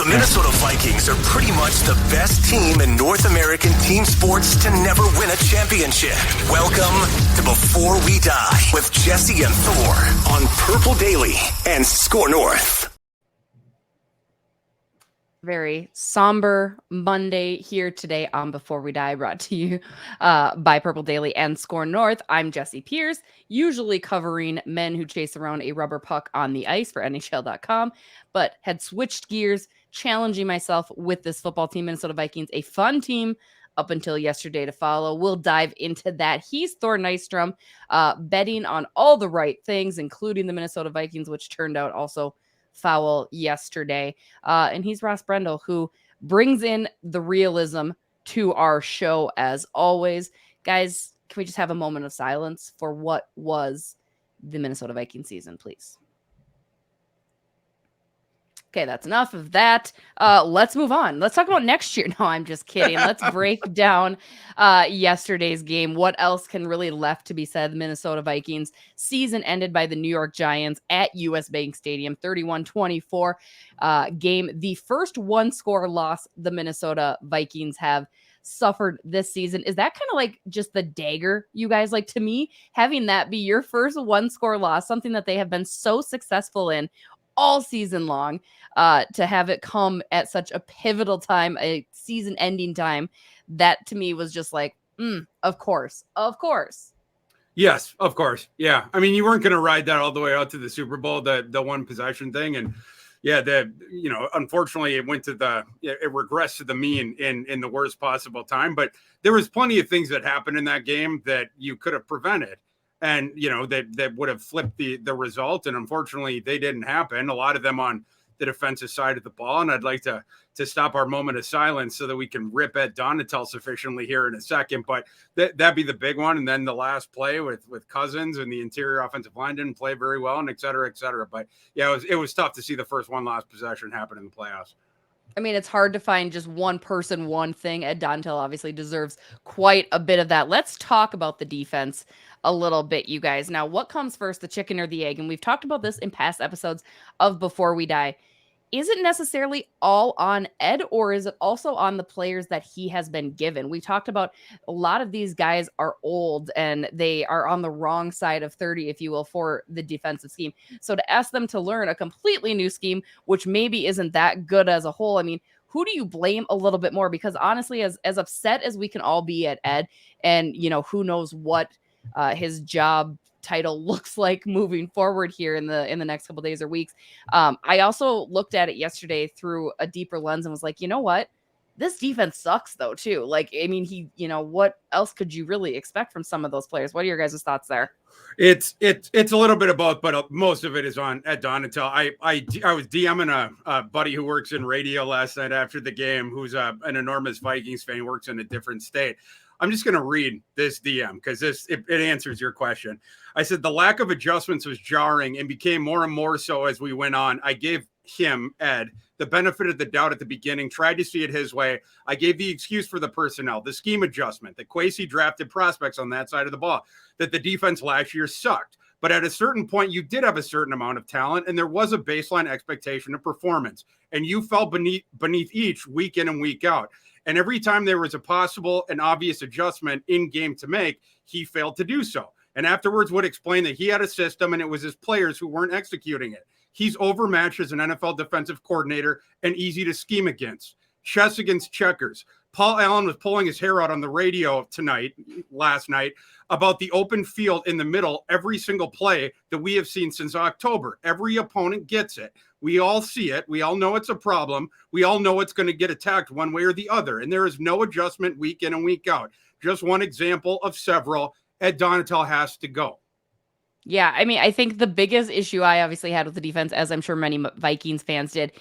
Minnesota Vikings are pretty much the best team in North American team sports to never win a championship. Welcome to Before We Die with Jesse and Thor on Purple Daily and Score North. Very somber Monday here today on Before We Die, brought to you by Purple Daily and Score North. I'm Jesse Pierce, usually covering men who chase around a rubber puck on the ice for NHL.com, but had switched gears, challenging myself with this football team, Minnesota Vikings, a fun team up until yesterday to follow. We'll dive into that. He's Thor Nystrom, betting on all the right things, including the Minnesota Vikings, which turned out also foul yesterday. And he's Ross Brendel, who brings in the realism to our show as always. Guys, can we just have a moment of silence for what was the Minnesota Vikings season, please? Okay, that's enough of that. Let's move on. Let's talk about next year. No, I'm just kidding. Let's break down yesterday's game. What else can really left to be said? The Minnesota Vikings season ended by the New York Giants at US Bank Stadium, 31-24 game. The first one-score loss the Minnesota Vikings have suffered this season. Is that kind of like just the dagger, you guys? Like, to me, having that be your first one-score loss, something that they have been so successful in all season long, to have it come at such a pivotal time, a season-ending time, that to me was just like, of course. Yes, of course. Yeah. I mean, you weren't going to ride that all the way out to the Super Bowl, the one possession thing. And yeah, unfortunately it it regressed to the mean in the worst possible time, but there was plenty of things that happened in that game that you could have prevented. And, that would have flipped the result. And unfortunately, they didn't happen. A lot of them on the defensive side of the ball. And I'd like to stop our moment of silence so that we can rip at Donatel sufficiently here in a second. But that'd be the big one. And then the last play with Cousins and the interior offensive line didn't play very well, and et cetera, et cetera. But yeah, it was tough to see the first one last possession happen in the playoffs. I mean, it's hard to find just one person, one thing. Ed Dontel obviously deserves quite a bit of that. Let's talk about the defense a little bit, you guys. Now, what comes first, the chicken or the egg? And we've talked about this in past episodes of Before We Die. Is it necessarily all on Ed, or is it also on the players that he has been given? We talked about a lot of these guys are old and they are on the wrong side of 30, if you will, for the defensive scheme. So to ask them to learn a completely new scheme, which maybe isn't that good as a whole, I mean, who do you blame a little bit more? Because honestly, as upset as we can all be at Ed, and who knows what his job title looks like moving forward here in the next couple days or weeks. I also looked at it yesterday through a deeper lens and was like, you know what? This defense sucks though too. Like, I mean, what else could you really expect from some of those players? What are your guys' thoughts there? It's a little bit of both, but most of it is on Ed Donatel. I was DMing a buddy who works in radio last night after the game, who's an enormous Vikings fan, works in a different state. I'm just going to read this DM because it answers your question. I said, the lack of adjustments was jarring and became more and more so as we went on. I gave him, Ed, the benefit of the doubt at the beginning, tried to see it his way. I gave the excuse for the personnel, the scheme adjustment, that Kwesi drafted prospects on that side of the ball, that the defense last year sucked. But at a certain point, you did have a certain amount of talent, and there was a baseline expectation of performance. And you fell beneath each week in and week out. And every time there was a possible and obvious adjustment in game to make, he failed to do so. And afterwards would explain that he had a system and it was his players who weren't executing it. He's overmatched as an NFL defensive coordinator and easy to scheme against. Chess against checkers. Paul Allen was pulling his hair out on the radio last night, about the open field in the middle every single play that we have seen since October. Every opponent gets it. We all see it. We all know it's a problem. We all know it's going to get attacked one way or the other. And there is no adjustment week in and week out. Just one example of several. Ed Donatel has to go. Yeah, I mean, I think the biggest issue I obviously had with the defense, as I'm sure many Vikings fans did,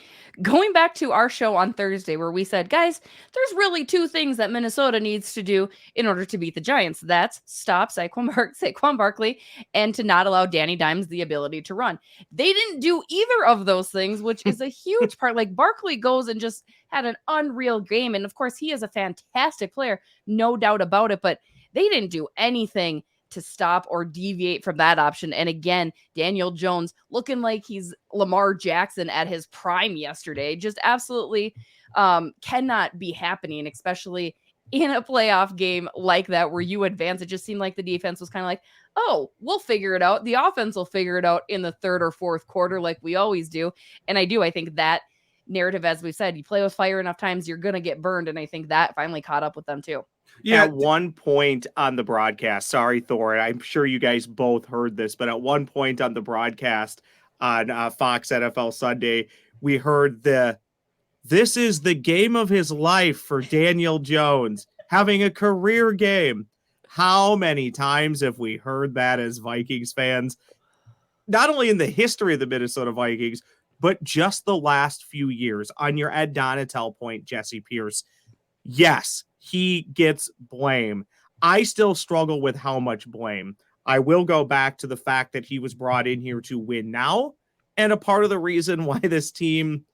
going back to our show on Thursday where we said, guys, there's really two things that Minnesota needs to do in order to beat the Giants. That's stop Saquon Barkley and to not allow Danny Dimes the ability to run. They didn't do either of those things, which is a huge part. Like, Barkley goes and just had an unreal game. And of course, he is a fantastic player, no doubt about it. But they didn't do anything to stop or deviate from that option. And again, Daniel Jones looking like he's Lamar Jackson at his prime yesterday, just absolutely cannot be happening, especially in a playoff game like that where you advance. It just seemed like the defense was kind of like, oh, we'll figure it out. The offense will figure it out in the third or fourth quarter like we always do. And I think that narrative, as we've said, you play with fire enough times, you're going to get burned. And I think that finally caught up with them too. Yeah. At one point on the broadcast, sorry, Thor, I'm sure you guys both heard this, but at one point on the broadcast on Fox NFL Sunday, we heard this is the game of his life for Daniel Jones, having a career game. How many times have we heard that as Vikings fans? Not only in the history of the Minnesota Vikings, but just the last few years. On your Ed Donatel point, Jesse Pierce, yes, he gets blame. I still struggle with how much blame. I will go back to the fact that he was brought in here to win now. And a part of the reason why this team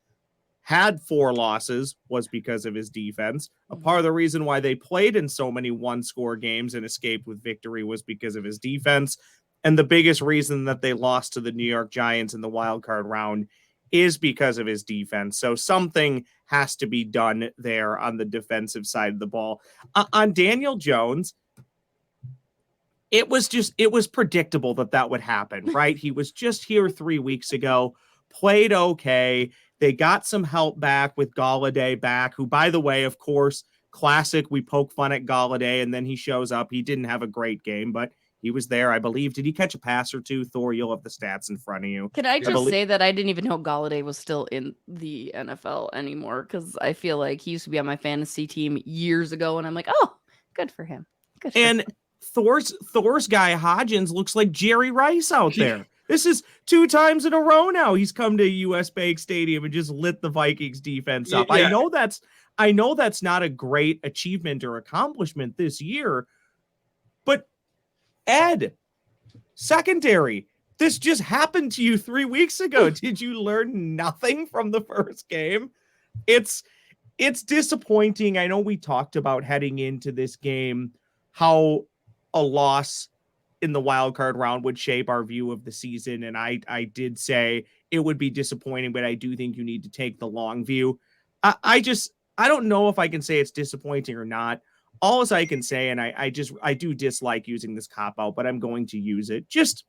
had 4 losses was because of his defense. A part of the reason why they played in so many one-score games and escaped with victory was because of his defense. And the biggest reason that they lost to the New York Giants in the wild card round is because of his defense. So something has to be done there on the defensive side of the ball. On Daniel Jones, it was predictable that would happen, right? He was just here 3 weeks ago, played okay. They got some help back with Golladay back, who, by the way, of course, classic, we poke fun at Golladay, and then he shows up. He didn't have a great game, but he was there, I believe. Did he catch a pass or two? Thor, you'll have the stats in front of you. Can I just say that I didn't even know Golladay was still in the NFL anymore, because I feel like he used to be on my fantasy team years ago, and I'm like, oh, good for him. Good for him. Thor's guy, Hodgins, looks like Jerry Rice out there. This is 2 times in a row now he's come to US Bank Stadium and just lit the Vikings defense up. Yeah. I know that's not a great achievement or accomplishment this year, but Ed, secondary, this just happened to you 3 weeks ago. Did you learn nothing from the first game? It's disappointing. I know we talked about heading into this game how a loss in the wild card round would shape our view of the season. And I did say it would be disappointing, but I do think you need to take the long view. I don't know if I can say it's disappointing or not. All as I can say, and I do dislike using this cop out, but I'm going to use it. Just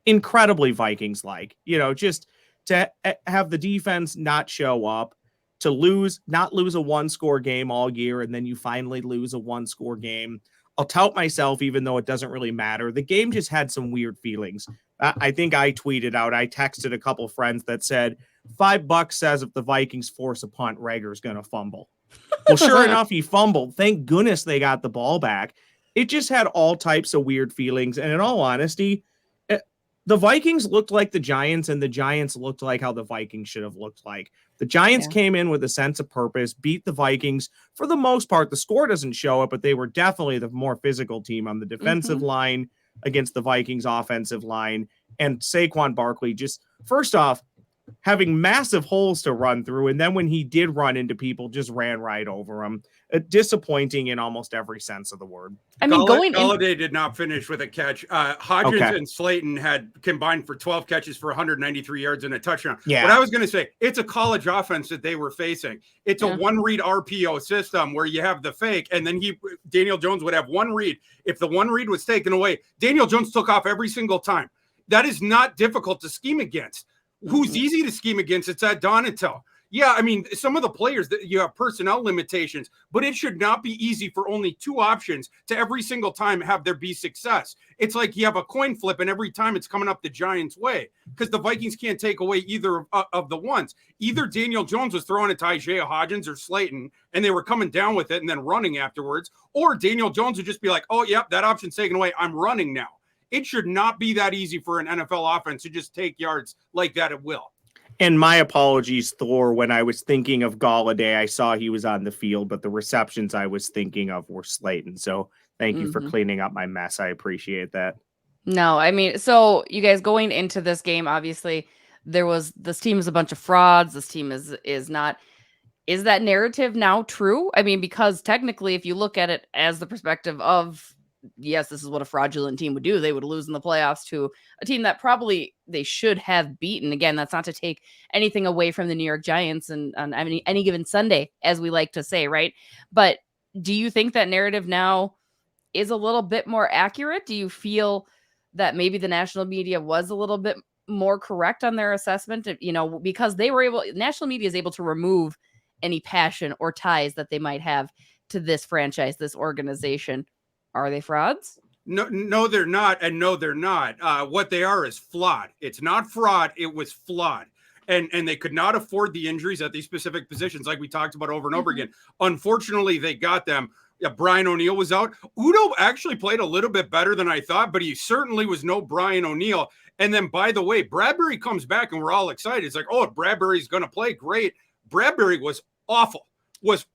incredibly Vikings-like, just to have the defense not show up, to not lose a 1-score game all year, and then you finally lose a 1-score game. I'll tout myself, even though it doesn't really matter. The game just had some weird feelings. I think I tweeted out, I texted a couple friends that said, $5 says if the Vikings force a punt, Rager's going to fumble. Well, sure enough, he fumbled. Thank goodness they got the ball back. It just had all types of weird feelings. And in all honesty, the Vikings looked like the Giants, and the Giants looked like how the Vikings should have looked like. The Giants came in with a sense of purpose, beat the Vikings. For the most part, the score doesn't show it, but they were definitely the more physical team on the defensive line against the Vikings offensive line. And Saquon Barkley just, first off, having massive holes to run through. And then when he did run into people, just ran right over them. Disappointing in almost every sense of the word. I mean, Golladay did not finish with a catch. Hodgins and Slayton had combined for 12 catches for 193 yards and a touchdown. Yeah. What I was going to say, it's a college offense that they were facing. It's a one-read RPO system where you have the fake, and then Daniel Jones would have one read. If the one read was taken away, Daniel Jones took off every single time. That is not difficult to scheme against. Who's easy to scheme against? It's Ed Donatel. Yeah, I mean, some of the players that you have personnel limitations, but it should not be easy for only 2 options to every single time have there be success. It's like you have a coin flip, and every time it's coming up the Giants' way, because the Vikings can't take away either of the ones. Either Daniel Jones was throwing it to Isaiah Hodgins or Slayton, and they were coming down with it and then running afterwards, or Daniel Jones would just be like, oh, yep, that option's taken away. I'm running now. It should not be that easy for an NFL offense to just take yards like that at will. And my apologies, Thor. When I was thinking of Golladay, I saw he was on the field, but the receptions I was thinking of were Slayton. So thank you for cleaning up my mess. I appreciate that. No, I mean, so you guys going into this game, obviously, this team is a bunch of frauds. This team is not. Is that narrative now true? I mean, because technically, if you look at it as the perspective of yes, this is what a fraudulent team would do. They would lose in the playoffs to a team that probably they should have beaten. Again, that's not to take anything away from the New York Giants and on any given Sunday, as we like to say, right? But do you think that narrative now is a little bit more accurate? Do you feel that maybe the national media was a little bit more correct on their assessment, because national media is able to remove any passion or ties that they might have to this franchise, this organization? Are they frauds? No, they're not. And no, they're not. What they are is flawed. It's not fraud. It was flawed. And they could not afford the injuries at these specific positions, like we talked about over and over again. Unfortunately, they got them. Yeah, Brian O'Neill was out. Udo actually played a little bit better than I thought, but he certainly was no Brian O'Neill. And then, by the way, Bradbury comes back, and we're all excited. It's like, oh, Bradbury's going to play great. Bradbury was awful, was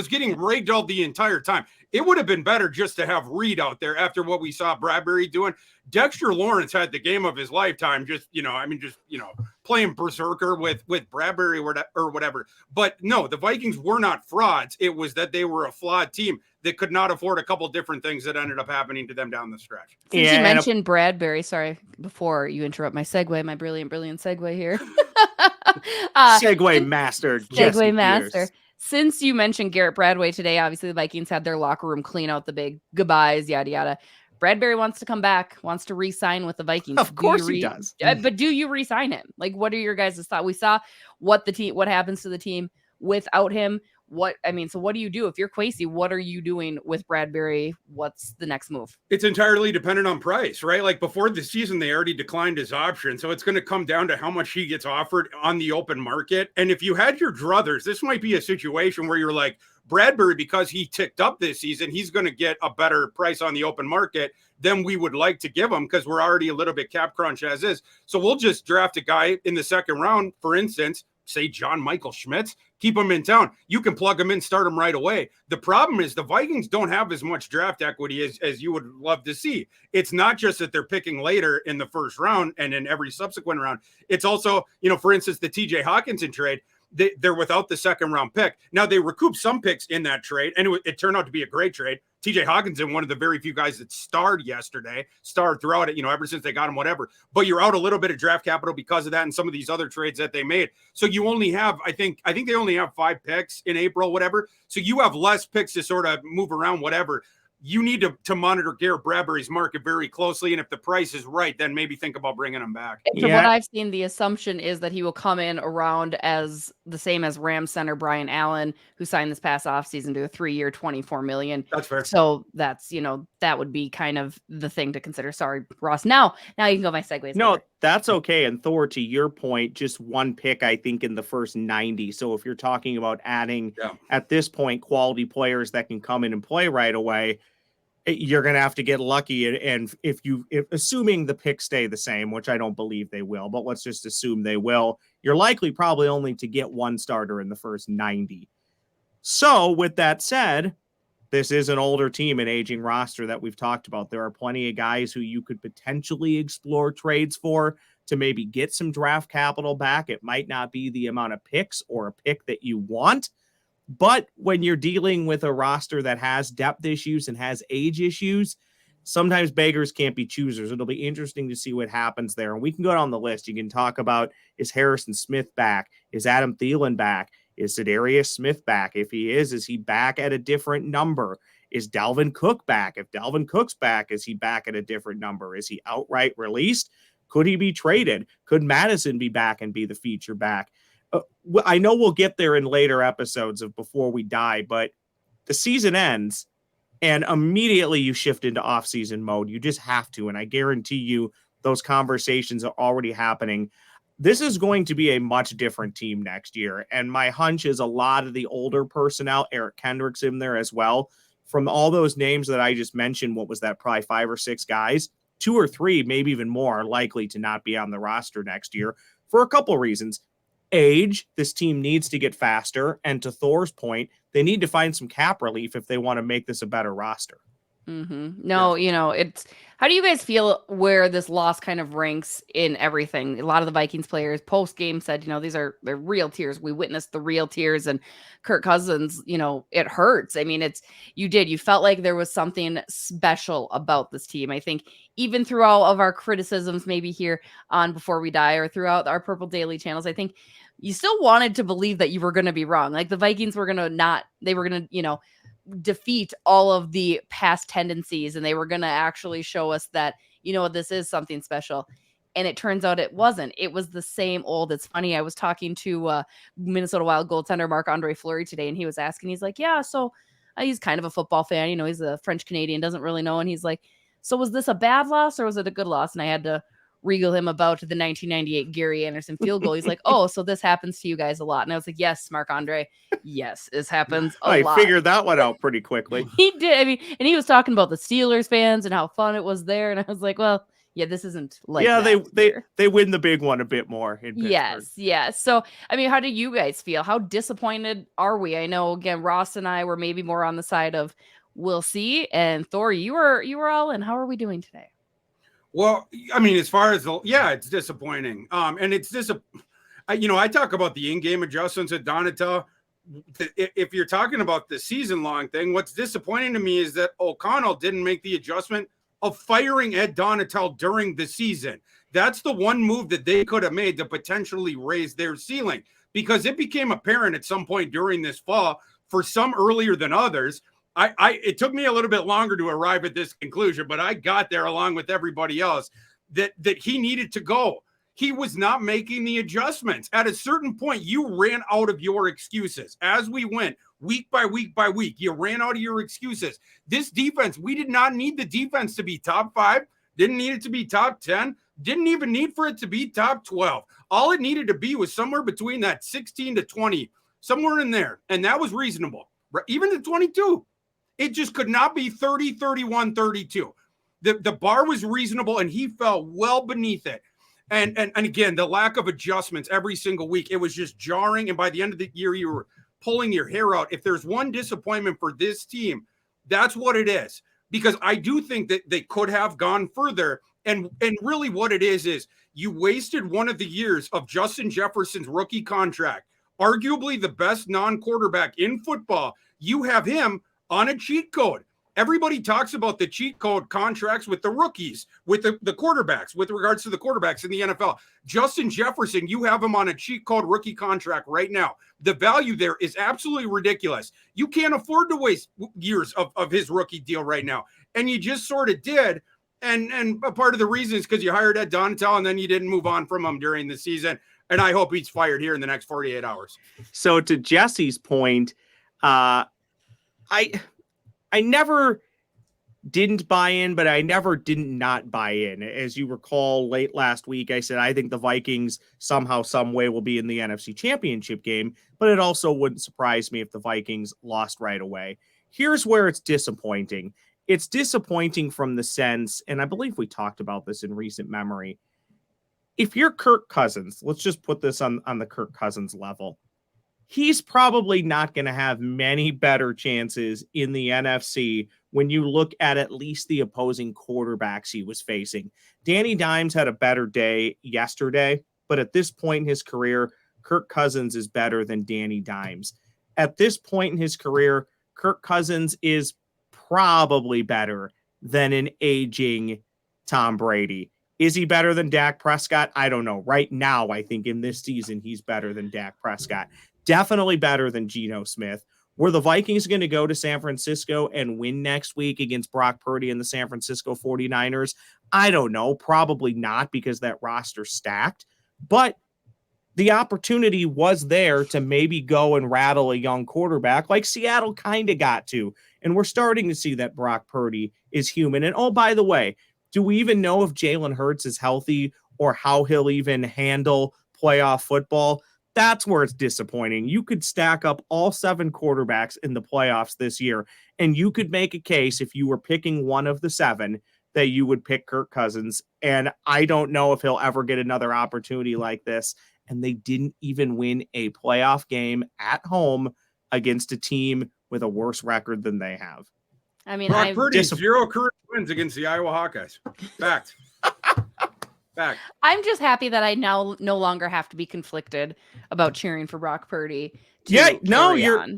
getting ragdolled the entire time. It would have been better just to have Reed out there after what we saw Bradbury doing. Dexter Lawrence had the game of his lifetime, playing berserker with Bradbury or whatever. But no, the Vikings were not frauds. It was that they were a flawed team that could not afford a couple different things that ended up happening to them down the stretch. Since you mentioned Bradbury, sorry, before you interrupt my segue, my brilliant segue here. Segue master. Segue master. Since you mentioned Garrett Bradway today, obviously the Vikings had their locker room clean out the big goodbyes, yada, yada. Bradbury wants to come back, wants to re-sign with the Vikings. Of course he does. But do you re-sign him? Like, what are your guys' thoughts? We saw what happens to the team without him. So what do you do? If you're Kwesi, what are you doing with Bradbury? What's the next move? It's entirely dependent on price, right? Like before the season, they already declined his option. So it's going to come down to how much he gets offered on the open market. And if you had your druthers, this might be a situation where you're like, Bradbury, because he ticked up this season, he's going to get a better price on the open market than we would like to give him because we're already a little bit cap crunch as is. So we'll just draft a guy in the second round, for instance, say John Michael Schmitz, keep him in town. You can plug him in, start him right away. The problem is the Vikings don't have as much draft equity as you would love to see. It's not just that they're picking later in the first round and in every subsequent round. It's also, for instance, the TJ Hawkinson trade. They're without the second round pick. Now they recouped some picks in that trade, and it turned out to be a great trade. TJ Hawkinson, one of the very few guys that starred throughout it, ever since they got him, whatever. But you're out a little bit of draft capital because of that and some of these other trades that they made. So you only have, I think they only have 5 picks in April, whatever. So you have less picks to sort of move around, whatever. You need to monitor Garrett Bradbury's market very closely. And if the price is right, then maybe think about bringing him back. From what I've seen, the assumption is that he will come in around as the same as Rams center Brian Allen, who signed this past offseason to a 3-year, $24 million. That's fair. So that's, that would be kind of the thing to consider. Sorry, Ross. Now you can go my segues. No, later. That's okay. And Thor, to your point, just one pick, I think, in the first 90. So if you're talking about adding at this point, quality players that can come in and play right away, you're going to have to get lucky. And if assuming the picks stay the same, which I don't believe they will, but let's just assume they will, you're likely probably only to get one starter in the first 90. So with that said, this is an older team, an aging roster that we've talked about. There are plenty of guys who you could potentially explore trades for to maybe get some draft capital back. It might not be the amount of picks or a pick that you want, but when you're dealing with a roster that has depth issues and has age issues, sometimes beggars can't be choosers. It'll be interesting to see what happens there. And we can go down the list. You can talk about, is Harrison Smith back? Is Adam Thielen back? Is Za'Darius Smith back? If he is he back at a different number? Is Dalvin Cook back? If Dalvin Cook's back, is he back at a different number? Is he outright released? Could he be traded? Could Madison be back and be the feature back? I know we'll get there in later episodes of Before We Die, but the season ends and immediately you shift into off-season mode. You just have to, and I guarantee you those conversations are already happening. This is going to be a much different team next year, and my hunch is a lot of the older personnel, Eric Kendrick's in there as well. From all those names that I just mentioned, what was that, probably 5 or 6 guys, 2 or 3, maybe even more, are likely to not be on the roster next year for a couple reasons. Age, this team needs to get faster, and to Thor's point, they need to find some cap relief if they want to make this a better roster. No, it's how do you guys feel where this loss kind of ranks in everything? A lot of the Vikings players post game said, they're real tears. We witnessed the real tears, and Kirk Cousins, it hurts. I mean, you felt like there was something special about this team. I think even through all of our criticisms, maybe here on Before We Die or throughout our Purple Daily channels, I think you still wanted to believe that you were going to be wrong. Like the Vikings were going to defeat all of the past tendencies, and they were going to actually show us that this is something special. And it turns out it wasn't. It was the same old. It's funny, I was talking to Minnesota Wild goaltender Marc-Andre Fleury today, and he was asking, he's like, yeah, so he's kind of a football fan, he's a French Canadian, doesn't really know, and he's like, so was this a bad loss or was it a good loss? And I had to regale him about the 1998 Gary Anderson field goal. He's like, oh, so this happens to you guys a lot. And I was like, yes, Marc-Andre, yes, this happens a lot. I figured that one out pretty quickly. He did. I mean, and he was talking about the Steelers fans and how fun it was there. And I was like, well, yeah, this isn't like that they win the big one a bit more in Pittsburgh. Yes. So, I mean, how do you guys feel? How disappointed are we? I know, again, Ross and I were maybe more on the side of we'll see. And Thor, you were all in. How are we doing today? Well, I mean, as far as it's disappointing. And it's I talk about the in-game adjustments at Donatel. If you're talking about the season-long thing, what's disappointing to me is that O'Connell didn't make the adjustment of firing Ed Donatel during the season. That's the one move that they could have made to potentially raise their ceiling, because it became apparent at some point during this fall, for some earlier than others. It took me a little bit longer to arrive at this conclusion, but I got there along with everybody else that he needed to go. He was not making the adjustments. At a certain point, you ran out of your excuses. As we went week by week by week, you ran out of your excuses. This defense, we did not need the defense to be top 5, didn't need it to be top 10, didn't even need for it to be top 12. All it needed to be was somewhere between that 16 to 20, somewhere in there. And that was reasonable, even to 22. It just could not be 30, 31, 32. The bar was reasonable, and he fell well beneath it. And again, the lack of adjustments every single week, it was just jarring. And by the end of the year, you were pulling your hair out. If there's one disappointment for this team, that's what it is. Because I do think that they could have gone further. And really what it is you wasted one of the years of Justin Jefferson's rookie contract, arguably the best non-quarterback in football. You have him on a cheat code. Everybody talks about the cheat code contracts with the rookies, with the quarterbacks, with regards to the quarterbacks in the NFL. Justin Jefferson, you have him on a cheat code rookie contract right now. The value there is absolutely ridiculous. You can't afford to waste years of his rookie deal right now. And you just sort of did. And a part of the reason is because you hired Ed Donatel and then you didn't move on from him during the season. And I hope he's fired here in the next 48 hours. So to Jesse's point, I never didn't buy in, but I never did not buy in. As you recall, late last week, I said I think the Vikings somehow, some way will be in the NFC Championship game, but it also wouldn't surprise me if the Vikings lost right away. Here's where it's disappointing. It's disappointing from the sense, and I believe we talked about this in recent memory. If you're Kirk Cousins, let's just put this on the Kirk Cousins level. He's probably not going to have many better chances in the NFC when you look at least the opposing quarterbacks he was facing. Danny Dimes had a better day yesterday, but at this point in his career, Kirk Cousins is better than Danny Dimes. At this point in his career, Kirk Cousins is probably better than an aging Tom Brady. Is he better than Dak Prescott? I don't know. Right now, I think in this season, he's better than Dak Prescott. Definitely better than Geno Smith. Were the Vikings going to go to San Francisco and win next week against Brock Purdy and the San Francisco 49ers? I don't know. Probably not, because that roster's stacked. But the opportunity was there to maybe go and rattle a young quarterback like Seattle kind of got to. And we're starting to see that Brock Purdy is human. And oh, by the way, do we even know if Jalen Hurts is healthy or how he'll even handle playoff football? That's where it's disappointing. You could stack up all 7 quarterbacks in the playoffs this year, and you could make a case if you were picking one of the 7 that you would pick Kirk Cousins. And I don't know if he'll ever get another opportunity like this. And they didn't even win a playoff game at home against a team with a worse record than they have. I mean, Brock Purdy, 0 career wins against the Iowa Hawkeyes. Fact. Fact. I'm just happy that I now no longer have to be conflicted about cheering for Brock Purdy. You I'm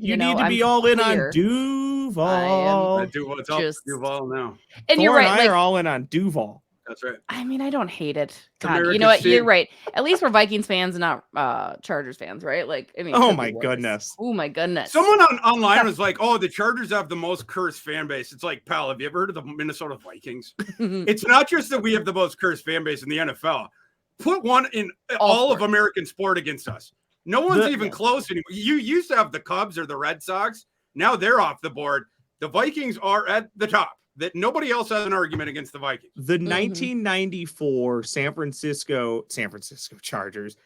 need to be all in on clear. Duval. It's all Duval now. And Thor you're right. and I are all in on Duval. That's right. I mean, I don't hate it. God, America's you know what? team. You're right. At least we're Vikings fans and not Chargers fans, right? Like, I mean, oh my goodness. Someone online was like, "Oh, the Chargers have the most cursed fan base." It's like, pal, have you ever heard of the Minnesota Vikings? It's not just that we have the most cursed fan base in the NFL. Put one in all of American sport against us. No one's even close anymore. You used to have the Cubs or the Red Sox. Now they're off the board. The Vikings are at the top. That nobody else has an argument against the Vikings. The 1994 San Francisco Chargers,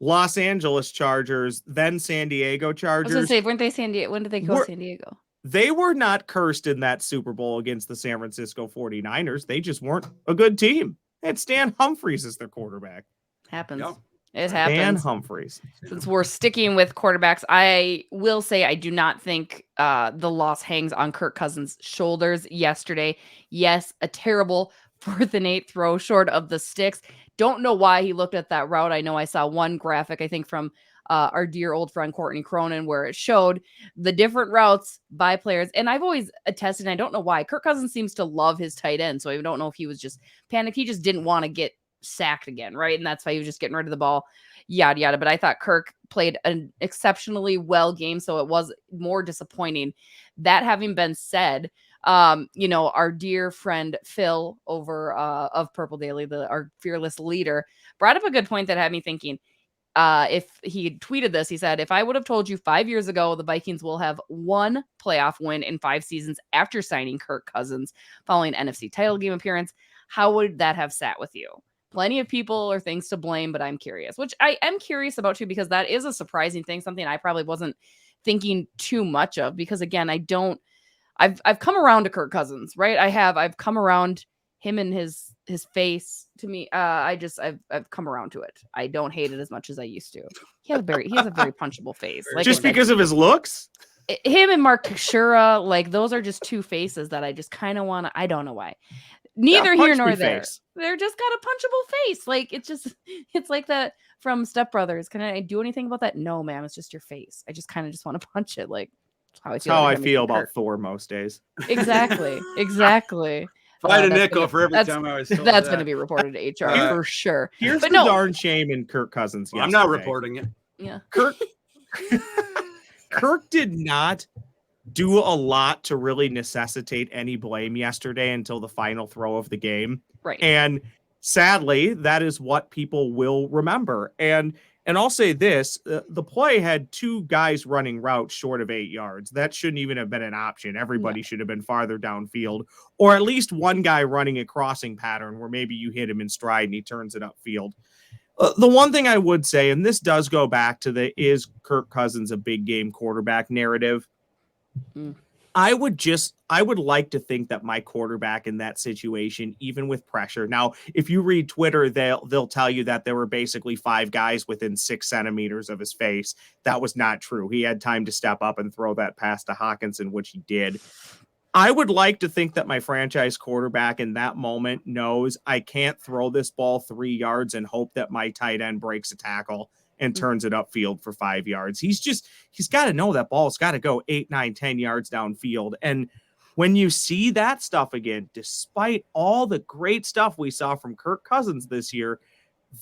Los Angeles Chargers, then San Diego Chargers. I was going to say, weren't they San Diego? When did they go San Diego? They were not cursed in that Super Bowl against the San Francisco 49ers. They just weren't a good team. They had Stan Humphries as their quarterback. Happens. Yep. It happens. Stan Humphries. Since we're sticking with quarterbacks, I will say I do not think the loss hangs on Kirk Cousins' shoulders yesterday. Yes, a terrible 4th and 8 throw short of the sticks. Don't know why he looked at that route. I know I saw one graphic, I think from our dear old friend Courtney Cronin, where it showed the different routes by players. And I've always attested, and I don't know why, Kirk Cousins seems to love his tight end. So I don't know if he was just panicked. He just didn't want to get sacked again, right? And that's why he was just getting rid of the ball, yada yada. But I thought Kirk played an exceptionally well game, so it was more disappointing. That having been said, our dear friend Phil over of Purple Daily, our fearless leader, brought up a good point that had me thinking. If he had tweeted this, he said, if I would have told you 5 years ago the Vikings will have one playoff win in 5 seasons after signing Kirk Cousins following an NFC title game appearance, how would that have sat with you? Plenty of people or things to blame, but I'm curious, which I am curious about too, because that is a surprising thing, something I probably wasn't thinking too much of, because again, I've come around to Kirk Cousins, right? I've come around him and his face. To me, I've come around to it. I don't hate it as much as I used to. He has a very punchable face. Like, just because of his looks? Him and Mark Teixeira, like, those are just two faces that I just kind of want to, I don't know why. Neither here nor there. Face. They're just got a punchable face. Like, it's like that from Step Brothers. Can I do anything about that? No, ma'am. It's just your face. I just kind of just want to punch it. Like, that's how I feel about Thor most days. Exactly. If I had a nickel for every time I was told that's going to be reported to HR for sure. Here's the darn shame in Kirk Cousins. I'm not reporting it. Yeah. Kirk did not do a lot to really necessitate any blame yesterday until the final throw of the game. Right. And sadly, that is what people will remember. And I'll say this, the play had 2 guys running routes short of 8 yards. That shouldn't even have been an option. Everybody should have been farther downfield, or at least one guy running a crossing pattern where maybe you hit him in stride and he turns it upfield. The one thing I would say, and this does go back to is Kirk Cousins a big game quarterback narrative? I would like to think that my quarterback in that situation, even with pressure. Now, if you read Twitter, they'll tell you that there were basically 5 guys within 6 centimeters of his face. That was not true. He had time to step up and throw that pass to Hawkinson, which he did. I would like to think that my franchise quarterback in that moment knows I can't throw this ball 3 yards and hope that my tight end breaks a tackle and turns it upfield for 5 yards. He's got to know that ball's got to go 8, 9, 10 yards downfield. And when you see that stuff again, despite all the great stuff we saw from Kirk Cousins this year,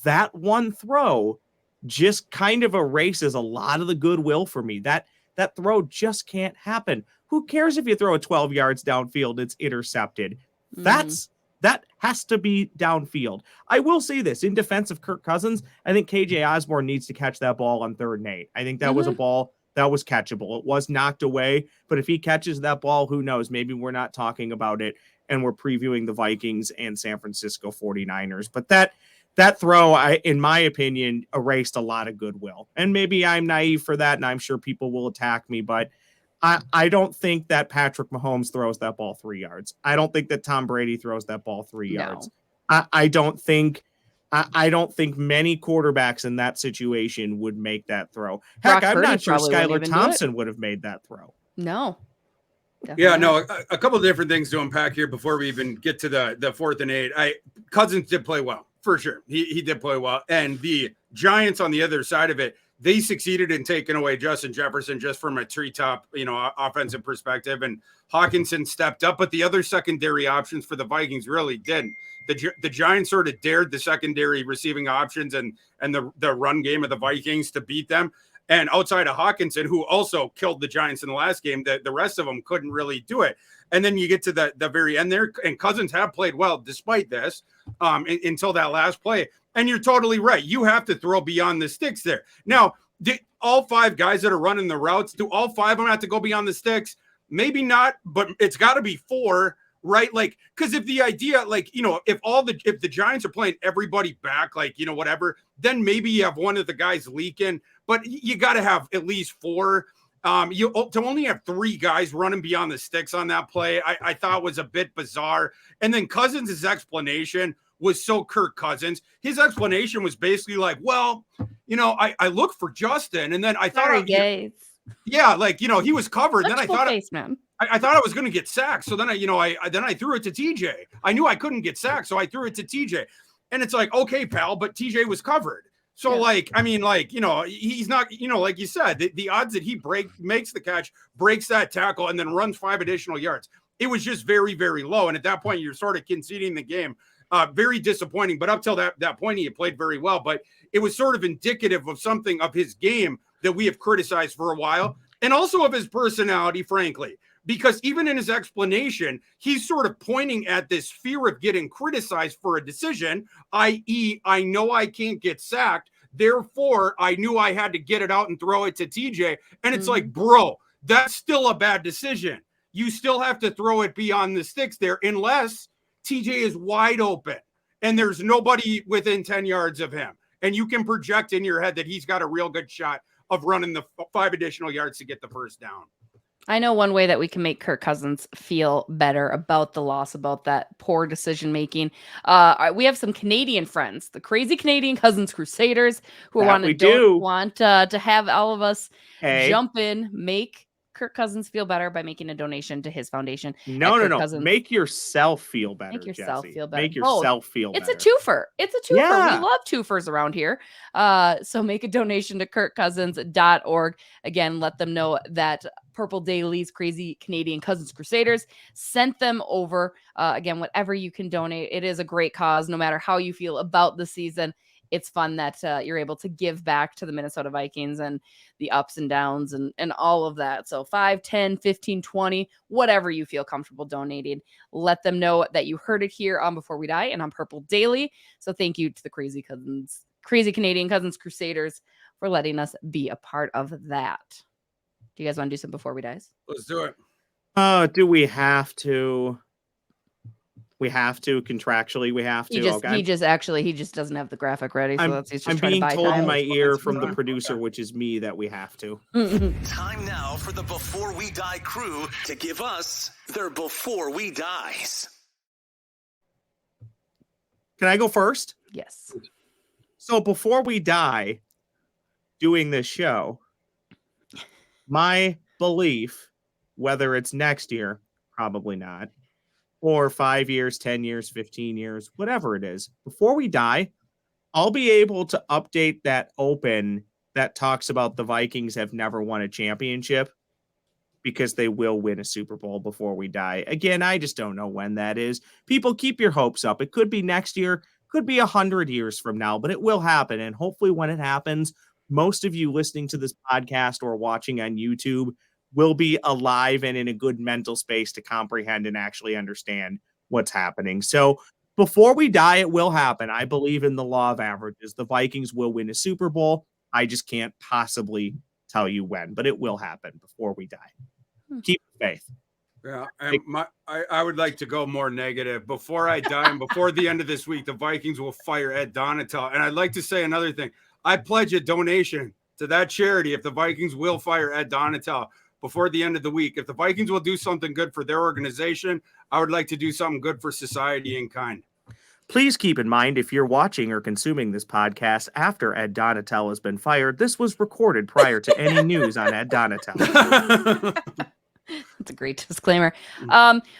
that one throw just kind of erases a lot of the goodwill for me. That throw just can't happen. Who cares if you throw it 12 yards downfield, it's intercepted. That has to be downfield. I will say this, in defense of Kirk Cousins, I think KJ Osborne needs to catch that ball on 3rd and 8. I think that was a ball that was catchable. It was knocked away, but if he catches that ball, who knows? Maybe we're not talking about it and we're previewing the Vikings and San Francisco 49ers. But that throw, in my opinion, erased a lot of goodwill. And maybe I'm naive for that, and I'm sure people will attack me, but I don't think that Patrick Mahomes throws that ball 3 yards. I don't think that Tom Brady throws that ball 3 yards. I don't think many quarterbacks in that situation would make that throw. Heck, I'm not sure Skylar Thompson would have made that throw. No. Yeah, no, a couple of different things to unpack here before we even get to the 4th and 8. Cousins did play well, for sure. He did play well. And the Giants on the other side of it, they succeeded in taking away Justin Jefferson just from a treetop, offensive perspective. And Hawkinson stepped up, but the other secondary options for the Vikings really didn't. The Giants sort of dared the secondary receiving options and the run game of the Vikings to beat them. And outside of Hawkinson, who also killed the Giants in the last game, the rest of them couldn't really do it. And then you get to the very end there, and Cousins have played well despite this until that last play. And you're totally right. You have to throw beyond the sticks there. Now, all 5 guys that are running the routes, do all 5 of them have to go beyond the sticks? Maybe not, but it's got to be 4. Right, like, because if the idea, like, if the Giants are playing everybody back, like, whatever, then maybe you have one of the guys leaking, but you got to have at least 4. To only have 3 guys running beyond the sticks on that play, I thought was a bit bizarre. And then Cousins' explanation was so Kirk Cousins. His explanation was basically like, well, I look for Justin, and then I thought, yeah, like, he was covered. Then I thought, I thought I was going to get sacked. So then I threw it to TJ. I knew I couldn't get sacked, so I threw it to TJ. And it's like, okay, pal, but TJ was covered. So he's not, like you said, the odds that he makes the catch, breaks that tackle, and then runs 5 additional yards, it was just very, very low. And at that point, you're sort of conceding the game. Very disappointing. But up till that point, he had played very well. But it was sort of indicative of something of his game that we have criticized for a while, and also of his personality, frankly. Because even in his explanation, he's sort of pointing at this fear of getting criticized for a decision, i.e., I know I can't get sacked. Therefore, I knew I had to get it out and throw it to TJ. And it's like, bro, that's still a bad decision. You still have to throw it beyond the sticks there unless TJ is wide open and there's nobody within 10 yards of him. And you can project in your head that he's got a real good shot of running the 5 additional yards to get the first down. I know one way that we can make Kirk Cousins feel better about the loss, about that poor decision-making. We have some Canadian friends, the crazy Canadian Cousins Crusaders, who want to have all of us jump in, make Kirk Cousins feel better by making a donation to his foundation. No. Make yourself feel better. Make yourself feel better. Make yourself feel better. It's a twofer. Yeah. We love twofers around here. So make a donation to kirkcousins.org. Again, let them know that Purple Daily's Crazy Canadian Cousins Crusaders sent them over. Again, whatever you can donate. It is a great cause, no matter how you feel about the season. It's fun that you're able to give back to the Minnesota Vikings and the ups and downs and all of that. So 5, 10, 15, 20, whatever you feel comfortable donating, let them know that you heard it here on Before We Die and on Purple Daily. So thank you to the Crazy Canadian Cousins Crusaders for letting us be a part of that. Do you guys want to do some Before We Dies? Let's do it. Do we have to? We have to contractually. We have to. He just doesn't have the graphic ready. So I'm being told in my ear from the producer, which is me, that we have to. Time now for the Before We Die crew to give us their Before We Dies. Can I go first? Yes. So before we die, doing this show, my belief, whether it's next year, probably not, or 5 years, 10 years, 15 years, whatever it is, before we die, I'll be able to update that open that talks about the Vikings have never won a championship because they will win a Super Bowl before we die. Again, I just don't know when that is. People, keep your hopes up. It could be next year, could be 100 years from now, but it will happen. And hopefully when it happens, most of you listening to this podcast or watching on YouTube will be alive and in a good mental space to comprehend and actually understand what's happening. So before we die, it will happen. I believe in the law of averages. The Vikings will win a Super Bowl. I just can't possibly tell you when, but it will happen before we die. Keep faith. Yeah, and I would like to go more negative. Before I die and before the end of this week, the Vikings will fire Ed Donatel. And I'd like to say another thing. I pledge a donation to that charity if the Vikings will fire Ed Donatel before the end of the week. If the Vikings will do something good for their organization, I would like to do something good for society and kind. Please keep in mind, if you're watching or consuming this podcast after Ed Donatel has been fired, this was recorded prior to any news on Ed Donatel. That's a great disclaimer.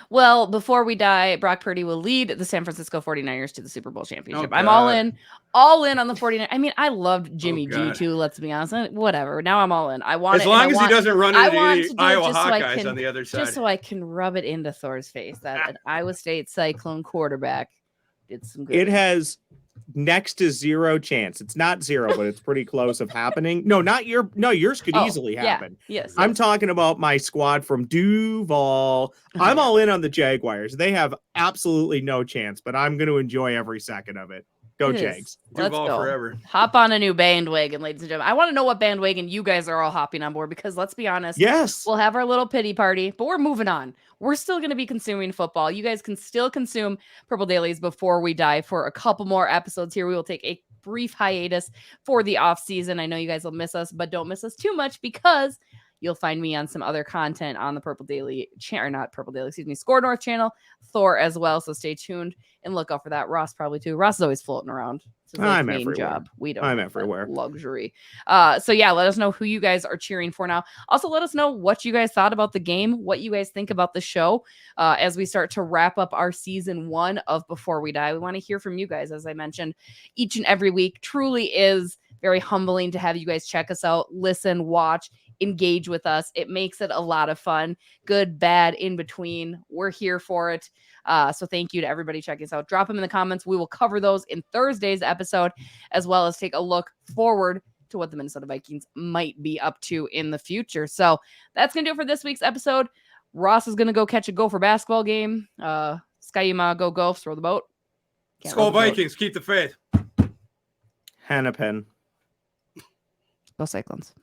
Well, before we die, Brock Purdy will lead the San Francisco 49ers to the Super Bowl championship. I'm all in on the 49ers. I mean, I loved Jimmy G too, let's be honest. Whatever. Now I'm all in. I want as long as he doesn't run into the Iowa Hawkeyes on the other side. Just so I can rub it into Thor's face that an Iowa State Cyclone quarterback did some good. It has next to zero chance. It's not zero, but it's pretty close of happening. Yours could easily happen. Yes. I'm talking about my squad from Duval. I'm all in on the Jaguars. They have absolutely no chance, but I'm going to enjoy every second of it. Go Jags. Duval forever. Hop on a new bandwagon, ladies and gentlemen. I want to know what bandwagon you guys are all hopping on board, because let's be honest. Yes. We'll have our little pity party, but we're moving on. We're still going to be consuming football. You guys can still consume Purple Dailies before we die for a couple more episodes here. We will take a brief hiatus for the off season. I know you guys will miss us, but don't miss us too much, because you'll find me on some other content on the Purple Daily channel, or not Purple Daily, Score North channel, Thor as well. So stay tuned and look out for that. Ross probably too. Ross is always floating around. I'm everywhere. Job. We don't. I'm everywhere. Luxury. So yeah, let us know who you guys are cheering for now. Also, let us know what you guys thought about the game, what you guys think about the show as we start to wrap up our season 1 of Before We Die. We want to hear from you guys, as I mentioned, each and every week. Truly is very humbling to have you guys check us out, listen, watch, engage with us. It makes it a lot of fun. Good, bad, in between. We're here for it. So thank you to everybody checking us out. Drop them in the comments. We will cover those in Thursday's episode, as well as take a look forward to what the Minnesota Vikings might be up to in the future. So that's going to do it for this week's episode. Ross is going to go catch a Gopher basketball game. Skyuma, go Gophers, throw the boat. Skull Vikings, keep the faith. Hennepin. Go Cyclones.